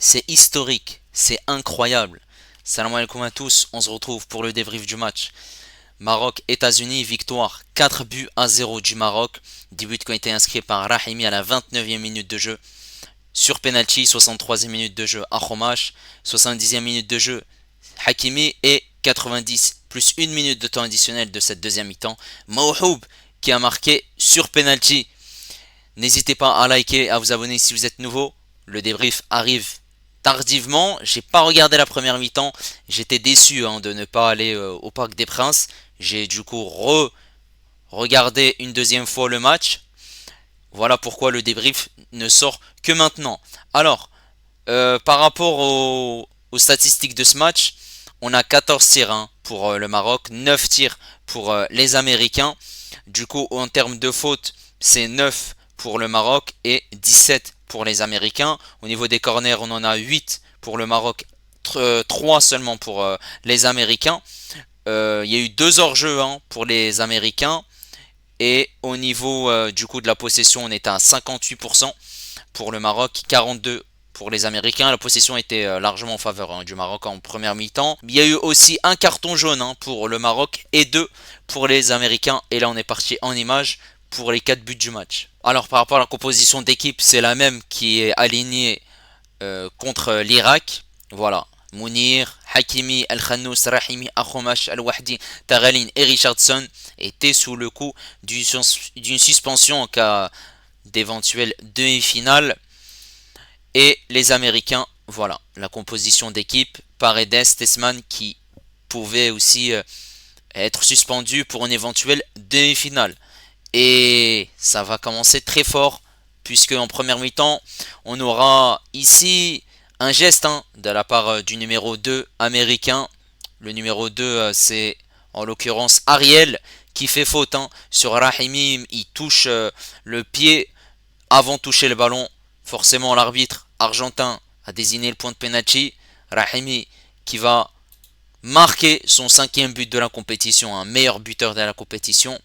C'est historique, c'est incroyable. Salam alaikum à tous, on se retrouve pour le débrief du match. Maroc-États-Unis, victoire 4 buts à 0 du Maroc. 10 buts qui ont été inscrits par Rahimi à la 29e minute de jeu. Sur penalty, 63e minute de jeu, Akhomash. 70e minute de jeu, Hakimi. Et 90 plus 1 minute de temps additionnel de cette deuxième mi-temps, Mawhoub qui a marqué sur penalty. N'hésitez pas à liker, à vous abonner si vous êtes nouveau. Le débrief arrive tardivement. J'ai pas regardé la première mi-temps. J'étais déçu de ne pas aller au Parc des Princes. J'ai du coup regardé une deuxième fois le match. Voilà pourquoi le débrief ne sort que maintenant. Alors, par rapport aux statistiques de ce match, on a 14 tirs pour le Maroc, 9 tirs pour les Américains. Du coup, en termes de fautes, c'est 9 pour le Maroc et 17 pour les Américains. Au niveau des corners, on en a 8 pour le Maroc, 3 seulement pour les Américains. Il y a eu 2 hors-jeu pour les Américains. Et au niveau du coup de la possession, on était à 58% pour le Maroc, 42% pour les Américains. La possession était largement en faveur du Maroc en première mi-temps. Il y a eu aussi un carton jaune pour le Maroc et 2 pour les Américains. Et là, on est parti en image pour les 4 buts du match. Alors par rapport à la composition d'équipe, c'est la même qui est alignée contre l'Irak. Voilà. Mounir, Hakimi, El-Khannous, Rahimi, Akhomash, Al-Wahdi, Taghalin et Richardson étaient sous le coup d'une suspension en cas d'éventuelle demi-finale. Et les Américains, voilà, la composition d'équipe, Paredes, Tesman qui pouvait aussi être suspendu pour une éventuelle demi-finale. Et ça va commencer très fort, puisque en première mi-temps, on aura ici un geste de la part du numéro 2 américain. Le numéro 2, c'est en l'occurrence Ariel, qui fait faute sur Rahimi. Il touche le pied avant de toucher le ballon. Forcément, l'arbitre argentin a désigné le point de penalty. Rahimi qui va marquer son 5e but de la compétition, un meilleur buteur de la compétition.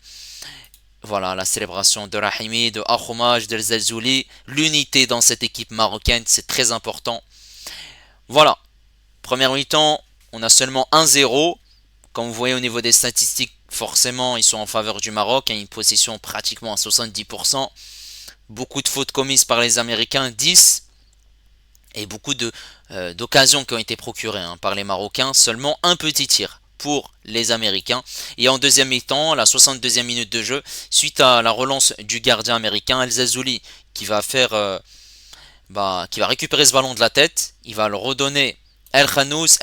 Voilà, la célébration de Rahimi, de Akhomash, de Zelzouli. L'unité dans cette équipe marocaine, c'est très important. Voilà, première mi-temps, on a seulement 1-0. Comme vous voyez au niveau des statistiques, forcément, ils sont en faveur du Maroc. Une possession pratiquement à 70%. Beaucoup de fautes commises par les Américains, 10. Et beaucoup d'occasions qui ont été procurées par les Marocains. Seulement un petit tir pour les Américains. Et en deuxième mi-temps, la 62e minute de jeu, suite à la relance du gardien américain El Zazouli, qui va qui va récupérer ce ballon de la tête, il va le redonner El Khannous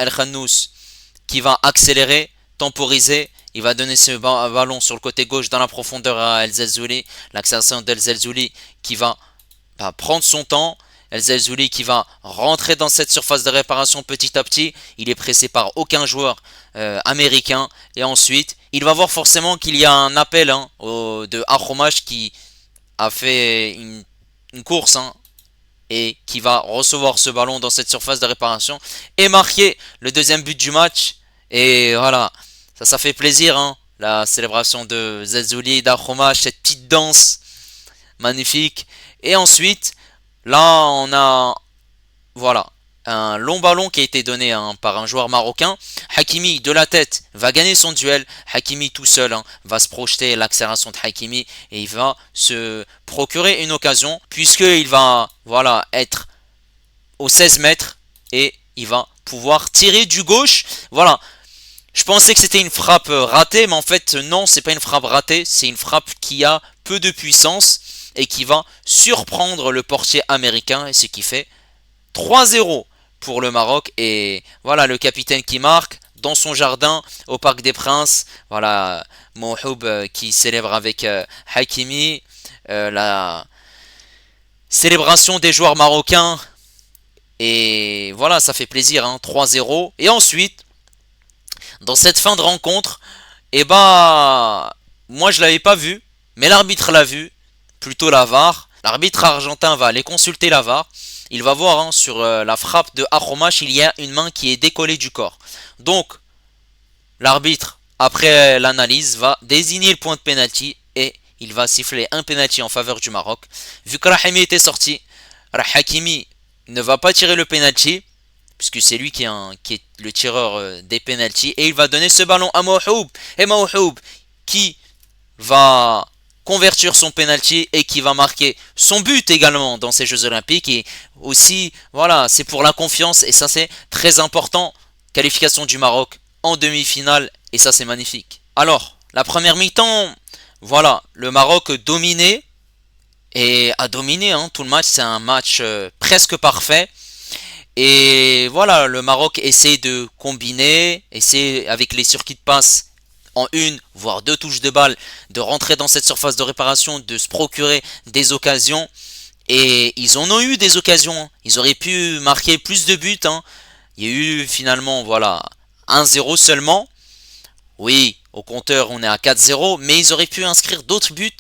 qui va accélérer, temporiser, il va donner ce ballon sur le côté gauche dans la profondeur à El Zazouli, l'accélération d'El Zazouli qui va prendre son temps. El Zelzouli qui va rentrer dans cette surface de réparation petit à petit. Il est pressé par aucun joueur américain. Et ensuite, il va voir forcément qu'il y a un appel de Akhomash qui a fait une course et qui va recevoir ce ballon dans cette surface de réparation et marquer le deuxième but du match. Et voilà, ça fait plaisir. La célébration de Zelzouli et d'Akhomash, cette petite danse magnifique. Et ensuite, là, on a voilà un long ballon qui a été donné par un joueur marocain. Hakimi de la tête va gagner son duel. Hakimi tout seul va se projeter l'accélération de Hakimi et il va se procurer une occasion puisqu'il va être aux 16 mètres et il va pouvoir tirer du gauche. Voilà. Je pensais que c'était une frappe ratée, mais en fait non, c'est pas une frappe ratée, c'est une frappe qui a peu de puissance et qui va surprendre le portier américain, et ce qui fait 3-0 pour le Maroc. Et voilà le capitaine qui marque dans son jardin au Parc des Princes. Voilà Mawhoub qui célèbre avec Hakimi. La célébration des joueurs marocains. Et voilà, ça fait plaisir, 3-0. Et ensuite, dans cette fin de rencontre, moi je l'avais pas vu, mais l'arbitre l'a vu, plutôt la VAR. L'arbitre argentin va aller consulter la VAR. Il va voir sur la frappe de Akhomash, il y a une main qui est décollée du corps. Donc, l'arbitre, après l'analyse, va désigner le point de pénalty et il va siffler un pénalty en faveur du Maroc. Vu que Rahimi était sorti, Hakimi ne va pas tirer le penalty, puisque c'est lui qui est le tireur des penalties, et il va donner ce ballon à Mawhoub, et Mawhoub qui va convertir son penalty et qui va marquer son but également dans ces Jeux Olympiques. Et aussi, voilà, c'est pour la confiance, et ça c'est très important. Qualification du Maroc en demi-finale, et ça c'est magnifique. Alors, la première mi-temps, voilà, le Maroc dominé et a dominé tout le match. C'est un match presque parfait. Et voilà, le Maroc essaie de combiner, essaie avec les circuits de passe en une, voire deux touches de balle, de rentrer dans cette surface de réparation, de se procurer des occasions. Et ils en ont eu des occasions. Ils auraient pu marquer plus de buts. Il y a eu finalement, voilà, 1-0 seulement. Oui, au compteur, on est à 4-0, mais ils auraient pu inscrire d'autres buts.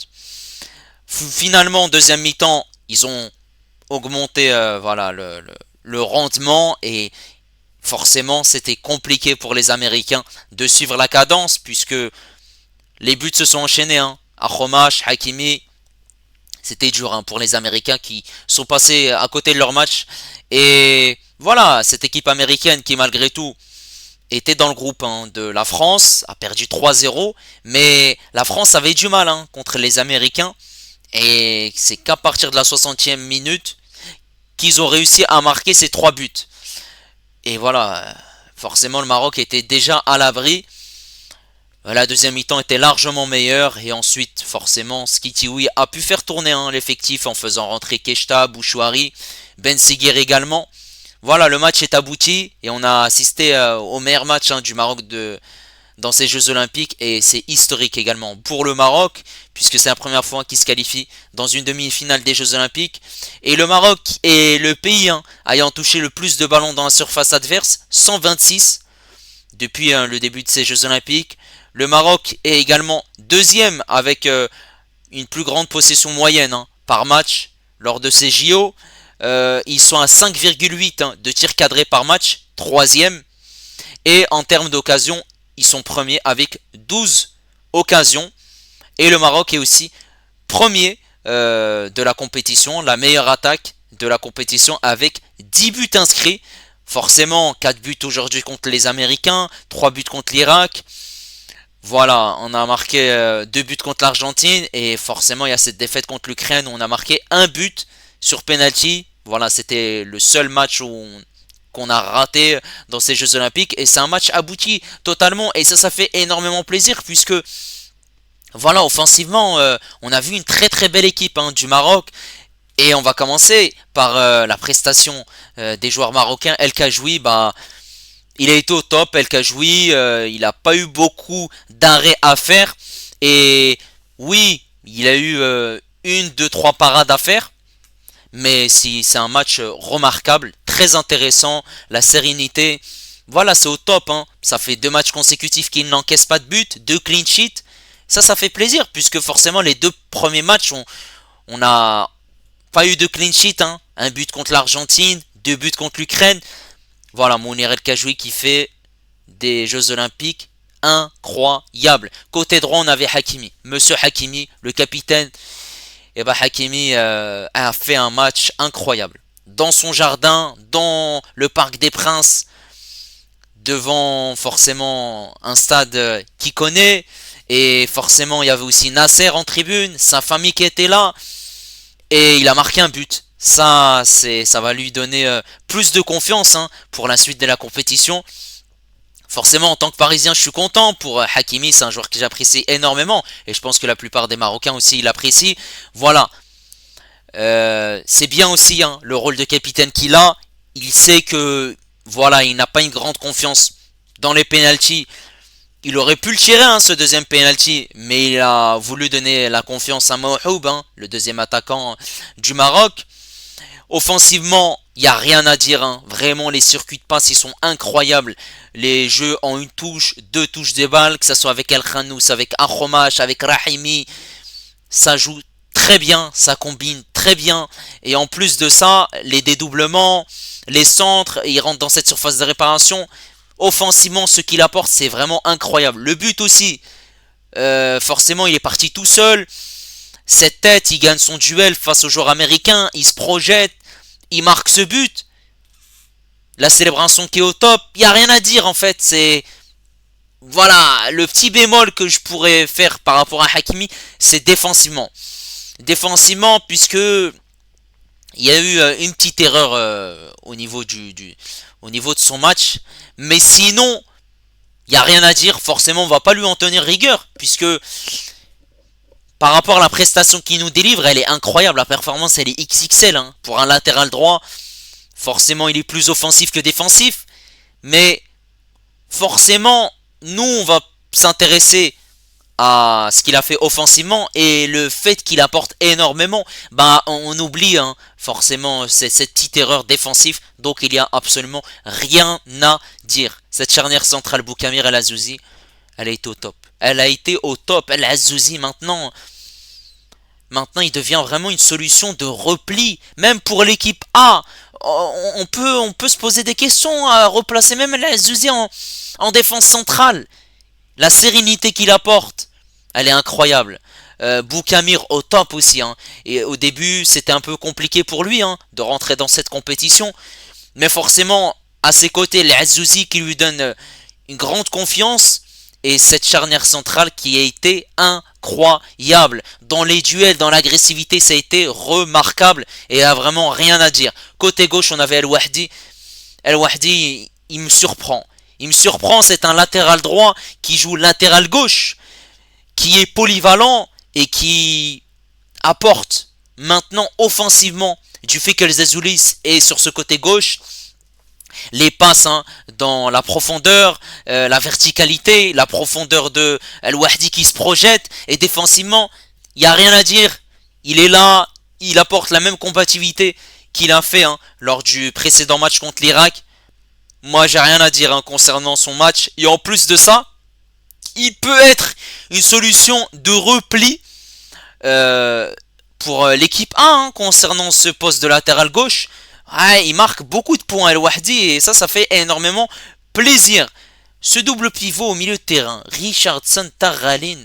Finalement, en deuxième mi-temps, ils ont augmenté voilà, le rendement, et forcément, c'était compliqué pour les Américains de suivre la cadence, puisque les buts se sont enchaînés. Akhomash, Hakimi, c'était dur pour les Américains qui sont passés à côté de leur match. Et voilà, cette équipe américaine qui, malgré tout, était dans le groupe de la France, a perdu 3-0, mais la France avait du mal contre les Américains, et c'est qu'à partir de la 60e minute qu'ils ont réussi à marquer ces 3 buts. Et voilà, forcément le Maroc était déjà à l'abri. La deuxième mi-temps était largement meilleure, et ensuite forcément Skitioui a pu faire tourner l'effectif en faisant rentrer Keshta, Bouchouari, Ben Seguir également. Voilà, le match est abouti et on a assisté au meilleur match du Maroc dans ces Jeux Olympiques, et c'est historique également pour le Maroc, puisque c'est la première fois qu'il se qualifie dans une demi-finale des Jeux Olympiques. Et le Maroc est le pays ayant touché le plus de ballons dans la surface adverse, 126 depuis le début de ces Jeux Olympiques. Le Maroc est également deuxième avec une plus grande possession moyenne par match lors de ces JO. Ils sont à 5,8 de tirs cadrés par match, troisième. Et en termes d'occasions, ils sont premiers avec 12 occasions. Et le Maroc est aussi premier de la compétition, la meilleure attaque de la compétition, avec 10 buts inscrits. Forcément, 4 buts aujourd'hui contre les Américains, 3 buts contre l'Irak. Voilà, on a marqué 2 buts contre l'Argentine, et forcément il y a cette défaite contre l'Ukraine où on a marqué 1 but sur penalty. Voilà, c'était le seul match qu'on a raté dans ces Jeux Olympiques, et c'est un match abouti totalement, et ça fait énormément plaisir, puisque voilà, offensivement, on a vu une très très belle équipe du Maroc. Et on va commencer par la prestation des joueurs marocains. El Kajoui, il a été au top. El Kajoui, il n'a pas eu beaucoup d'arrêts à faire. Et oui, il a eu une, deux, trois parades à faire. Mais si c'est un match remarquable, très intéressant, la sérénité, voilà, c'est au top. Ça fait 2 matchs consécutifs qu'il n'encaisse pas de but, 2 clean sheets. Ça fait plaisir, puisque forcément les 2 premiers matchs, on a pas eu de clean sheet. Un but contre l'Argentine, 2 buts contre l'Ukraine. Voilà, Mounir El Kajoui qui fait des Jeux Olympiques incroyables. Côté droit, on avait Hakimi. Monsieur Hakimi, le capitaine. Et Hakimi a fait un match incroyable. Dans son jardin, dans le Parc des Princes, devant forcément un stade qu'il connaît. Et forcément, il y avait aussi Nasser en tribune, sa famille qui était là. Et il a marqué un but. Ça va lui donner plus de confiance pour la suite de la compétition. Forcément, en tant que Parisien, je suis content pour Hakimi. C'est un joueur que j'apprécie énormément. Et je pense que la plupart des Marocains aussi l'apprécient. Voilà. C'est bien aussi le rôle de capitaine qu'il a. Il sait que voilà, il n'a pas une grande confiance dans les pénaltys. Il aurait pu le tirer ce deuxième penalty, mais il a voulu donner la confiance à Mawhoub, le deuxième attaquant du Maroc. Offensivement, il n'y a rien à dire. Vraiment, les circuits de passe, ils sont incroyables. Les jeux en une touche, 2 touches de balle, que ce soit avec El Khanous, avec Akhomash, avec Rahimi, ça joue très bien, ça combine très bien. Et en plus de ça, les dédoublements, les centres, ils rentrent dans cette surface de réparation. Offensivement, ce qu'il apporte, c'est vraiment incroyable. Le but aussi, forcément, il est parti tout seul. Cette tête, il gagne son duel face aux joueurs américains. Il se projette. il marque ce but, la célébration qui est au top, il n'y a rien à dire en fait. C'est voilà, le petit bémol que je pourrais faire par rapport à Hakimi, c'est défensivement. Défensivement, puisque il y a eu une petite erreur au niveau au niveau de son match, mais sinon, il n'y a rien à dire. Forcément, on va pas lui en tenir rigueur, puisque par rapport à la prestation qu'il nous délivre, elle est incroyable. La performance, elle est XXL hein. Pour un latéral droit, forcément, il est plus offensif que défensif, mais forcément, nous, on va s'intéresser à ce qu'il a fait offensivement et le fait qu'il apporte énormément, bah on oublie hein, forcément cette petite erreur défensive, donc il y a absolument rien à dire. Cette charnière centrale Boukamir El Azouzi, elle a été au top. Elle a été au top. El Azouzi maintenant il devient vraiment une solution de repli, même pour l'équipe A. On peut se poser des questions à replacer même El Azouzi en défense centrale. La sérénité qu'il apporte, elle est incroyable. Boukamir au top aussi. Hein. Et au début, c'était un peu compliqué pour lui hein, de rentrer dans cette compétition. Mais forcément, à ses côtés, l'Azouzi qui lui donne une grande confiance. Et cette charnière centrale qui a été incroyable. Dans les duels, dans l'agressivité, ça a été remarquable. Et il n'y a vraiment rien à dire. Côté gauche, on avait El Wahdi. El Wahdi, il me surprend. Il me surprend, c'est un latéral droit qui joue latéral gauche, qui est polyvalent et qui apporte maintenant offensivement du fait que le Zazoulis est sur ce côté gauche. Les passes hein, dans la profondeur, la verticalité, la profondeur de El Wahdi qui se projette et défensivement, il n'y a rien à dire. Il est là, il apporte la même combativité qu'il a fait hein, lors du précédent match contre l'Irak. Moi, j'ai rien à dire hein, concernant son match. Et en plus de ça, il peut être une solution de repli pour l'équipe A hein, concernant ce poste de latéral gauche. Ouais, il marque beaucoup de points El Wahdi et ça fait énormément plaisir. Ce double pivot au milieu de terrain, Richardson Tarralin,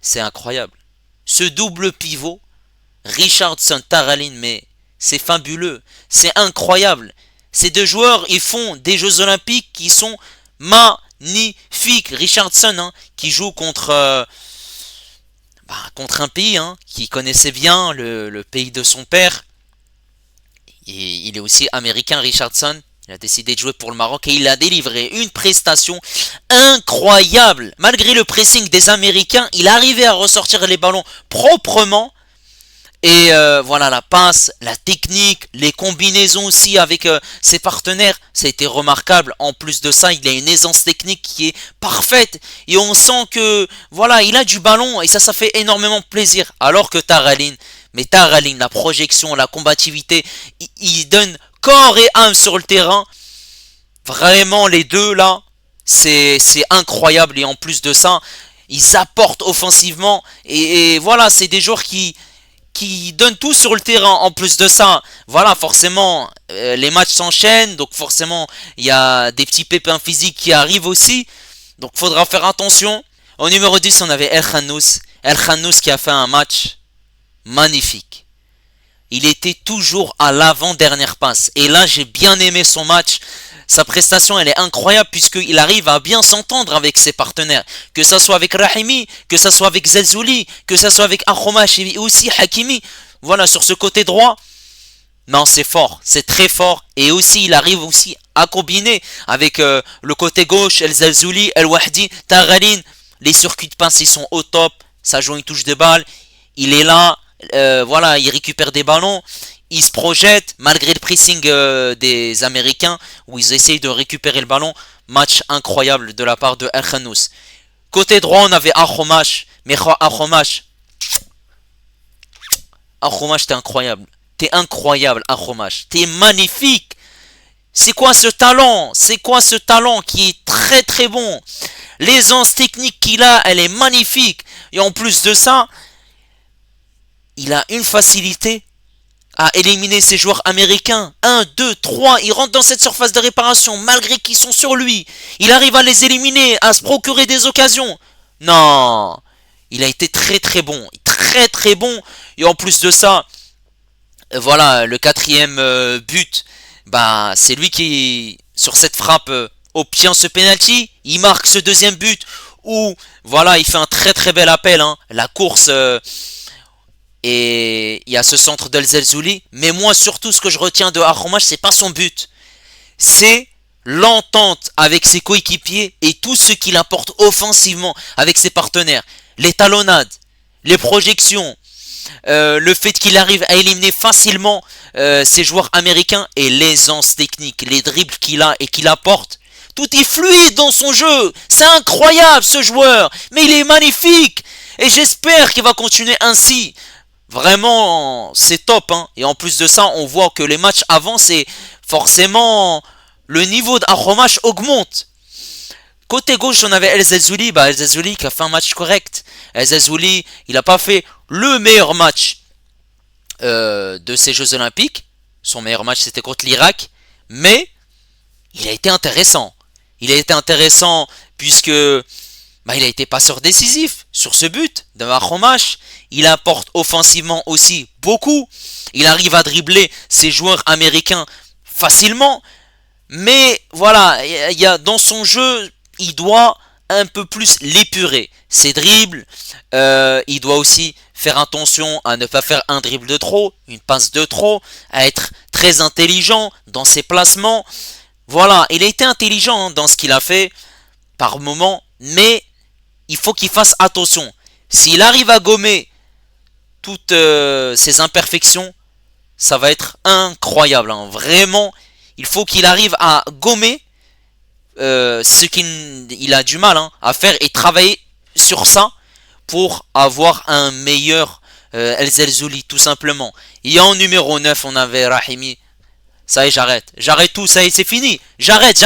c'est incroyable. Ce double pivot, Richardson Tarralin, mais c'est fabuleux, c'est incroyable. Ces deux joueurs, ils font des Jeux Olympiques qui sont magnifiques. Richardson, hein, qui joue contre un pays hein, qui connaissait bien le pays de son père. Et il est aussi américain, Richardson. Il a décidé de jouer pour le Maroc et il a délivré une prestation incroyable. Malgré le pressing des Américains, il arrivait à ressortir les ballons proprement. Et voilà, la passe, la technique, les combinaisons aussi avec ses partenaires, ça a été remarquable. En plus de ça, il a une aisance technique qui est parfaite. Et on sent que, voilà, il a du ballon et ça fait énormément plaisir. Alors que Tarralin, la projection, la combativité, il donne corps et âme sur le terrain. Vraiment, les deux là, c'est incroyable. Et en plus de ça, ils apportent offensivement. Et voilà, c'est des joueurs qui donne tout sur le terrain. En plus de ça, voilà, forcément, les matchs s'enchaînent, donc forcément, il y a des petits pépins physiques qui arrivent aussi, donc faudra faire attention. Au numéro 10, on avait El Khannous qui a fait un match magnifique. Il était toujours à l'avant-dernière passe, et là, j'ai bien aimé son match. Sa prestation, elle est incroyable puisqu'il arrive à bien s'entendre avec ses partenaires. Que ça soit avec Rahimi, que ça soit avec Zelzouli, que ça soit avec Akhomash et aussi Hakimi. Voilà, sur ce côté droit. Non, c'est fort, c'est très fort. Et aussi, il arrive aussi à combiner avec le côté gauche, El Zelzouli, El Wahdi, Tarralin. Les circuits de passe, ils sont au top. Ça joue une touche de balle. Il est là. Voilà, il récupère des ballons. Il se projette malgré le pressing des Américains où ils essayent de récupérer le ballon. Match incroyable de la part de El Khannous. Côté droit, on avait Akhomash. Mais Akhomash, t'es incroyable. T'es incroyable, Akhomash. T'es magnifique. C'est quoi ce talent? C'est quoi ce talent qui est très très bon? L'aisance technique qu'il a, elle est magnifique. Et en plus de ça, il a une facilité à éliminer ces joueurs américains. 1, 2, 3, il rentre dans cette surface de réparation malgré qu'ils sont sur lui. Il arrive à les éliminer, à se procurer des occasions. Non, il a été très très bon. Très très bon. Et en plus de ça, Voilà, le quatrième but, bah c'est lui qui, sur cette frappe, obtient ce penalty. Il marque ce deuxième but où, voilà, il fait un très très bel appel, hein. La course, et il y a ce centre d'El Zelzouli. Mais moi, surtout, ce que je retiens de Arromache, c'est pas son but, c'est l'entente avec ses coéquipiers et tout ce qu'il apporte offensivement avec ses partenaires. Les talonnades, les projections, le fait qu'il arrive à éliminer facilement ses joueurs américains et l'aisance technique, les dribbles qu'il a et qu'il apporte. Tout est fluide dans son jeu. C'est incroyable ce joueur. Mais il est magnifique. Et j'espère qu'il va continuer ainsi. Vraiment, c'est top, hein. Et en plus de ça, on voit que les matchs avancent et forcément, le niveau d'Arromache augmente. Côté gauche, on avait El Zelzouli. Bah, El Zelzouli qui a fait un match correct. El Zelzouli, il n'a pas fait le meilleur match de ces Jeux Olympiques. Son meilleur match, c'était contre l'Irak. Mais il a été intéressant. Il a été intéressant puisque bah, il a été passeur décisif sur ce but de Arromache. Il apporte offensivement aussi beaucoup. Il arrive à dribbler ses joueurs américains facilement. Mais voilà, il y a dans son jeu, il doit un peu plus l'épurer. Ses dribbles, il doit aussi faire attention à ne pas faire un dribble de trop, une passe de trop, à être très intelligent dans ses placements. Voilà, il a été intelligent dans ce qu'il a fait par moment, mais il faut qu'il fasse attention. S'il arrive à gommer toutes ses imperfections, ça va être incroyable, hein. Vraiment, il faut qu'il arrive à gommer ce qu'il a du mal, hein, à faire et travailler sur ça pour avoir un meilleur El Zelzouli, tout simplement. Et en numéro 9, on avait Rahimi. Ça y est, j'arrête tout, ça y est, c'est fini. J'arrête,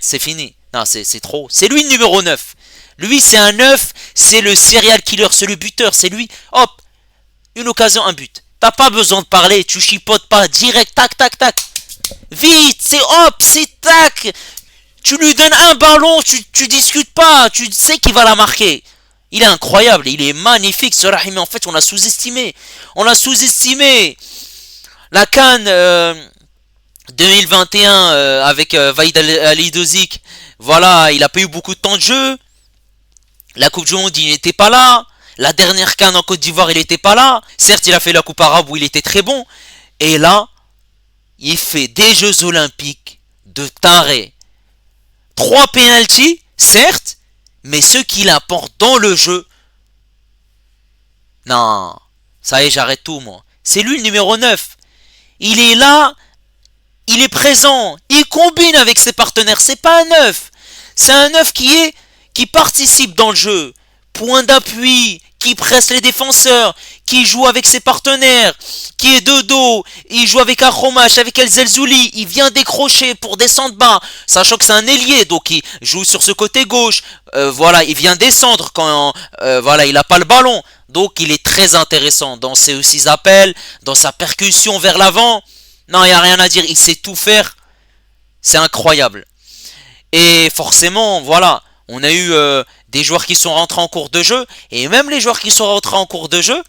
c'est fini. Non, c'est trop. C'est lui le numéro 9. Lui, c'est un 9, c'est le serial killer, c'est le buteur, c'est lui. Hop, une occasion, un but. T'as pas besoin de parler, tu chipotes pas, direct, tac, tac, tac. Vite, c'est hop, c'est tac. Tu lui donnes un ballon, tu discutes pas, tu sais qu'il va la marquer. Il est incroyable, il est magnifique ce Rahimi. En fait, on l'a sous-estimé. On l'a sous-estimé. La CAN 2021 avec Vaïd Ali Dozik, voilà, il a pas eu beaucoup de temps de jeu. La Coupe du Monde, il n'était pas là. La dernière CAN en Côte d'Ivoire, il n'était pas là. Certes, il a fait la Coupe arabe où il était très bon. Et là, il fait des Jeux Olympiques de taré. 3 pénaltys, certes, mais ce qu'il apporte dans le jeu, non, ça y est, j'arrête tout, moi. C'est lui le numéro 9. Il est là, il est présent, il combine avec ses partenaires. C'est pas un 9. C'est un 9 qui participe dans le jeu. Point d'appui, qui presse les défenseurs, qui joue avec ses partenaires, qui est de dos, il joue avec Arromache, avec El Zelzouli, il vient décrocher pour descendre bas, sachant que c'est un ailier, donc il joue sur ce côté gauche, voilà, il vient descendre quand voilà, il n'a pas le ballon, donc il est très intéressant dans ses aussi appels, dans sa percussion vers l'avant. Non, il n'y a rien à dire, il sait tout faire, c'est incroyable. Et forcément, voilà, on a eu des joueurs qui sont rentrés en cours de jeu, et même les joueurs qui sont rentrés en cours de jeu,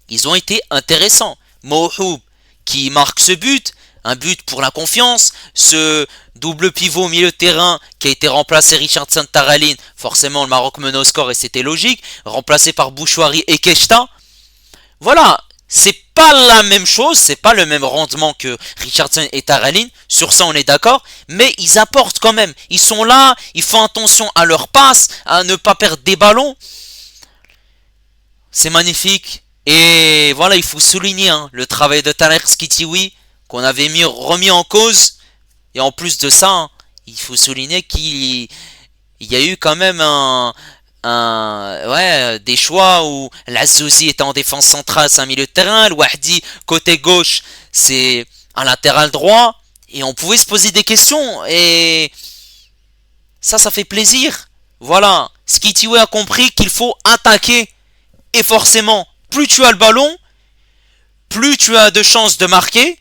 ils ont été intéressants. Mohoub qui marque ce but, un but pour la confiance, ce double pivot au milieu de terrain qui a été remplacé Richardson Taraline, forcément le Maroc menait au score et c'était logique, remplacé par Bouchouari et Keshta. Voilà, c'est pas la même chose, c'est pas le même rendement que Richardson et Taraline, sur ça on est d'accord, mais ils apportent quand même, ils sont là, ils font attention à leur passe, à ne pas perdre des ballons. C'est magnifique, et voilà, il faut souligner hein, le travail de Taner Skitiwi, qu'on avait remis en cause, et en plus de ça, hein, il faut souligner qu'il y a eu quand même des choix où l'Azouzi était en défense centrale, c'est un milieu de terrain, le Wahdi côté gauche, c'est un latéral droit, et on pouvait se poser des questions, et ça fait plaisir. Voilà, Skitiwe a compris qu'il faut attaquer, et forcément, plus tu as le ballon, plus tu as de chances de marquer,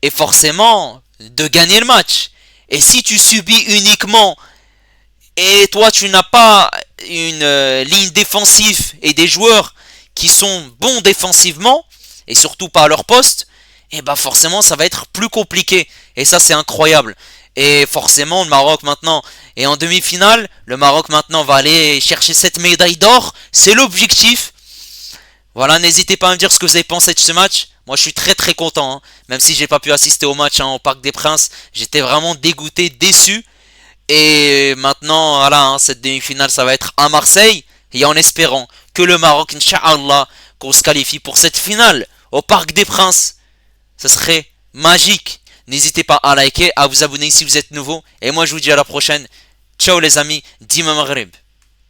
et forcément, de gagner le match. Et si tu subis uniquement et toi tu n'as pas une ligne défensive et des joueurs qui sont bons défensivement, et surtout pas à leur poste, et bah forcément ça va être plus compliqué. Et ça c'est incroyable. Et forcément le Maroc maintenant est en demi-finale. Le Maroc maintenant va aller chercher cette médaille d'or. C'est l'objectif. Voilà, n'hésitez pas à me dire ce que vous avez pensé de ce match. Moi je suis très très content, hein. Même si j'ai pas pu assister au match, hein, au Parc des Princes. J'étais vraiment dégoûté, déçu. Et maintenant, voilà, hein, cette demi-finale, ça va être à Marseille. Et en espérant que le Maroc, Inch'Allah, qu'on se qualifie pour cette finale au Parc des Princes. Ce serait magique. N'hésitez pas à liker, à vous abonner si vous êtes nouveau. Et moi, je vous dis à la prochaine. Ciao les amis, Dima Maghreb.